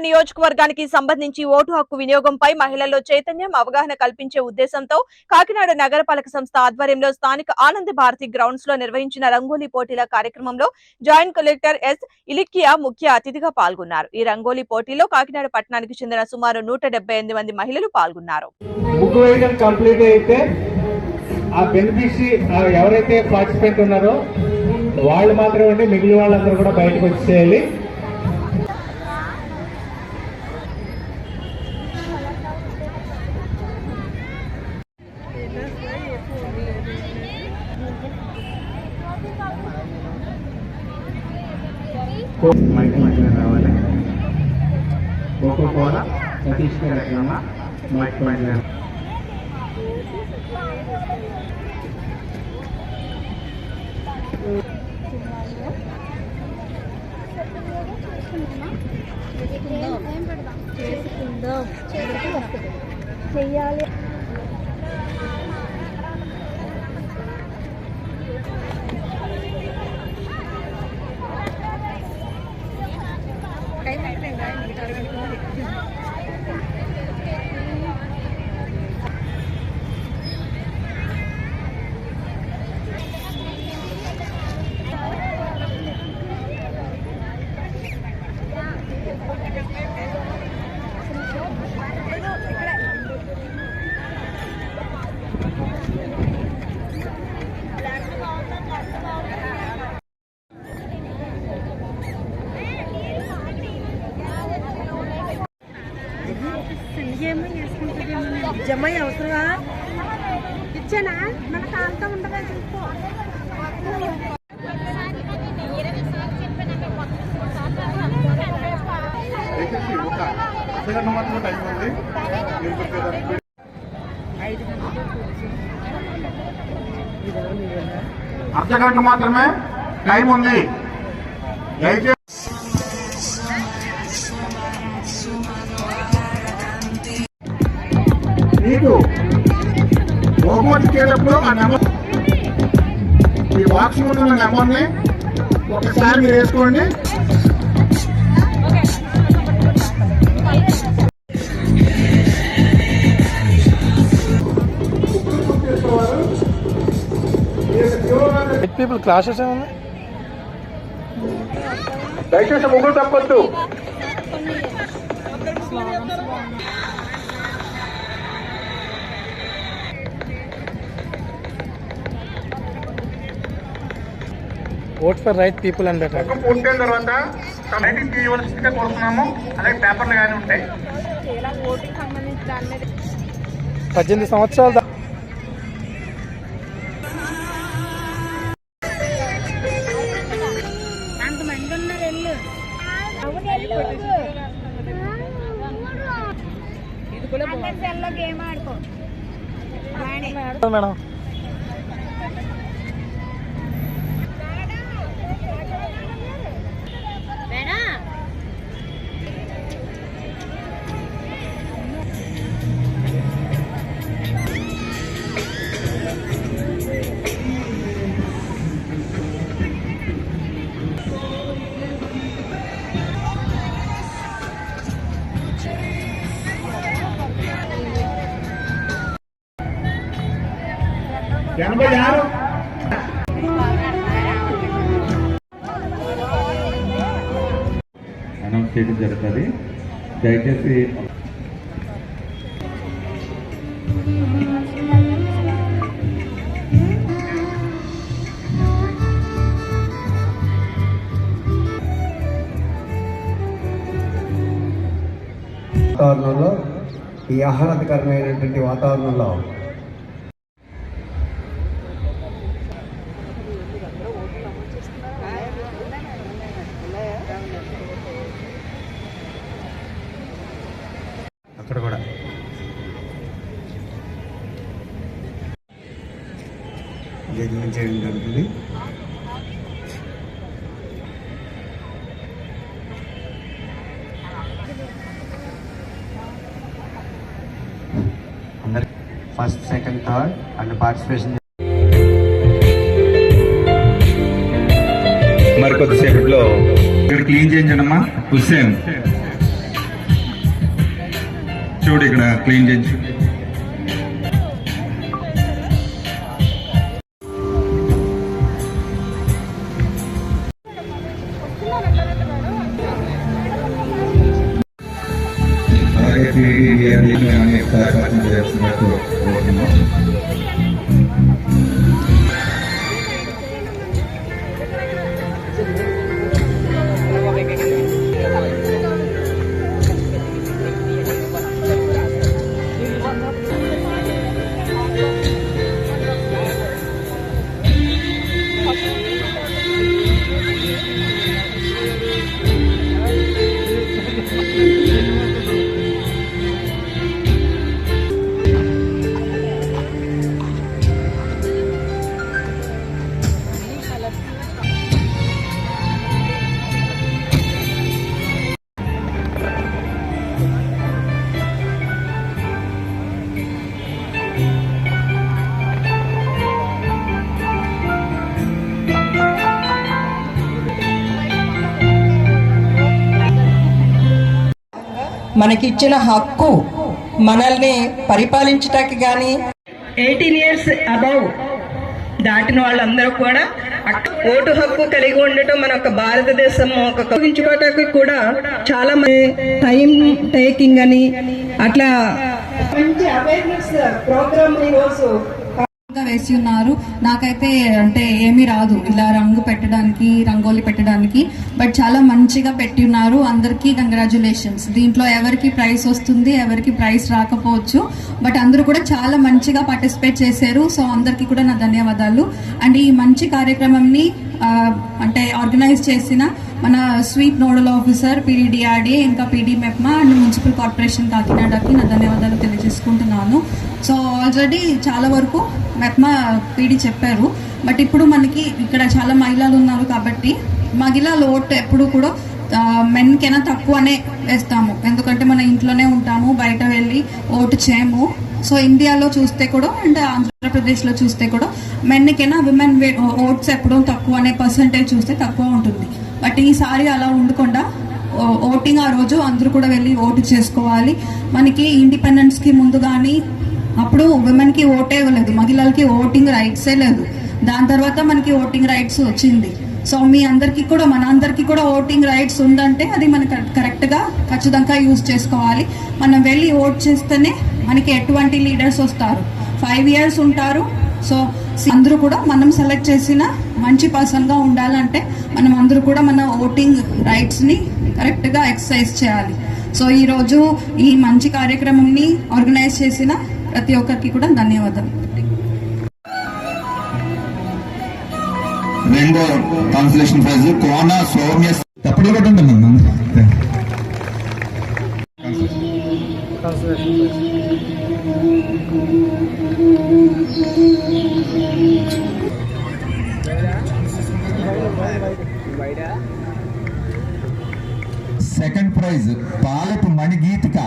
నియోజకవర్గానికి సంబంధించి ఓటు హక్కు వినియోగంపై మహిళల్లో చైతన్యం అవగాహన కల్పించే ఉద్దేశంతో కాకినాడ నగరపాలక సంస్థ ఆధ్వర్యంలో స్థానిక ఆనంద భారతి గ్రౌండ్స్ లో నిర్వహించిన రంగోలీ పోటీల కార్యక్రమంలో జాయింట్ కలెక్టర్ ఎస్ ఇలికియా ముఖ్య అతిథిగా పాల్గొన్నారు. ఈ రంగోలీ పోటీలో కాకినాడ పట్టణానికి చెందిన సుమారు 178 మంది మహిళలు పాల్గొన్నారు. ఎవరైతే పార్టిసిపెంట్ ఉన్నారో వాళ్ళు మాత్రమే ఉండి మిగిలిన వాళ్ళందరూ కూడా బయటకు వచ్చేయాలి. మైక్ మధ్యలో రావాలి. కోకోకోలా సతీష్ గారు మైక్ మధ్యలో చెయ్యాలి. జమై అవసరమా ఇచ్చానా మన కాంతం ఉండదా చూసుకో. అర్ధగంట మాత్రమే టైం ఉంది. మీకు బహుమతికేటప్పుడు ఆ నెంబర్ ఈ బాక్స్ ముందు ఉన్న నెంబర్ని ఒకసారి మీరు వేసుకోండి. పీపుల్ క్లాసెస్ ఏమన్నా దయచేసి ముగ్గురు తప్పొద్దు. ఓట్ ఫర్ రైట్ పీపుల్ అని బెటర్. పూర్తయిన తర్వాత రైటింగ్ తీయవలసిందిగా కోరుతున్నాము. అలాగే పేపర్లు కానీ ఉంటాయి. 18 సంవత్సరాలు మేడం. అనౌన్స్ చేయడం జరుగుతుంది. దయచేసి వాతావరణంలో ఈ ఆహ్లాదకరమైనటువంటి వాతావరణంలో అక్కడ కూడా జడ్జిమెంట్ చేయడం జరుగుతుంది. First, second, third and participation. మరి కొద్దిసేపట్లో ఇక్కడ క్లీన్ చేయించడమ్మా. హుస్సేన్ చూడు ఇక్కడ క్లీన్ చేయించు. అలాగే క్లీన్ చేస్తున్నట్టు మనకిచ్చిన హక్కు మనల్ని పరిపాలించటానికి కానీ 18 years అబౌవ్ దాటిన వాళ్ళందరూ కూడా ఓటు హక్కు కలిగి ఉండటం మన యొక్క భారతదేశం ఉపయోగించుకోవటానికి కూడా చాలా టైం టేకింగ్ అని అట్లా మంచి అవేర్నెస్ ప్రోగ్రామ్ ఈరోజు వేసి ఉన్నారు. నాకైతే అంటే ఏమీ రాదు ఇలా రంగు పెట్టడానికి, రంగోలి పెట్టడానికి, బట్ చాలా మంచిగా పెట్టి ఉన్నారు. అందరికీ కంగ్రాచులేషన్స్. దీంట్లో ఎవరికి ప్రైజ్ వస్తుంది, ఎవరికి ప్రైజ్ రాకపోవచ్చు, బట్ అందరూ కూడా చాలా మంచిగా పార్టిసిపేట్ చేశారు. సో అందరికీ కూడా నా ధన్యవాదాలు. అండ్ ఈ మంచి కార్యక్రమంని అంటే ఆర్గనైజ్ చేసిన మన స్వీప్ నోడల్ ఆఫీసర్ PDDRD, ఇంకా PD MEPMA and municipal corporation కాకినాడకి నా ధన్యవాదాలు తెలియజేసుకుంటున్నాను. సో ఆల్రెడీ చాలా వరకు మెప్మా PD చెప్పారు, బట్ ఇప్పుడు మనకి ఇక్కడ చాలా మహిళలు ఉన్నారు కాబట్టి మహిళలు ఓటు ఎప్పుడు కూడా మెన్కైనా తక్కువనే వేస్తాము, ఎందుకంటే మన ఇంట్లోనే ఉంటాము, బయట వెళ్ళి ఓటు చేయము. సో ఇండియాలో చూస్తే కూడా అండ్ ఆంధ్రప్రదేశ్లో చూస్తే కూడా మెన్కైనా విమెన్ ఓట్స్ ఎప్పుడూ తక్కువనే పర్సంటేజ్ చూస్తే తక్కువ ఉంటుంది. బట్ ఈసారి అలా ఉండకుండా ఓటింగ్ ఆ రోజు అందరూ కూడా వెళ్ళి ఓటు చేసుకోవాలి. మనకి ఇండిపెండెన్స్కి ముందు కానీ అప్పుడు విమెన్కి ఓటే ఇవ్వలేదు, మహిళలకి ఓటింగ్ రైట్సే లేదు. దాని తర్వాత మనకి ఓటింగ్ రైట్స్ వచ్చింది. సో మీ అందరికీ కూడా మన అందరికీ కూడా ఓటింగ్ రైట్స్ ఉందంటే అది మనకు కరెక్ట్గా ఖచ్చితంగా యూజ్ చేసుకోవాలి. మనం వెళ్ళి ఓట్ చేస్తేనే మనకి ఎటువంటి లీడర్స్ వస్తారు, 5 years ఉంటారు. సో అందరూ కూడా మనం సెలెక్ట్ చేసిన మంచి పర్సన్గా ఉండాలంటే మనం అందరూ కూడా మన ఓటింగ్ రైట్స్ని కరెక్ట్గా ఎక్సర్సైజ్ చేయాలి. సో ఈరోజు ఈ మంచి కార్యక్రమంని ఆర్గనైజ్ చేసిన ప్రతి ఒక్కరికి కూడా ధన్యవాదాలు. రెండో ట్రాన్స్లేషన్ ప్రైజ్ కోన సౌమ్య. తప్పుడు కూడా ఉంటుంది. Second prize Palapu మణిగీతిక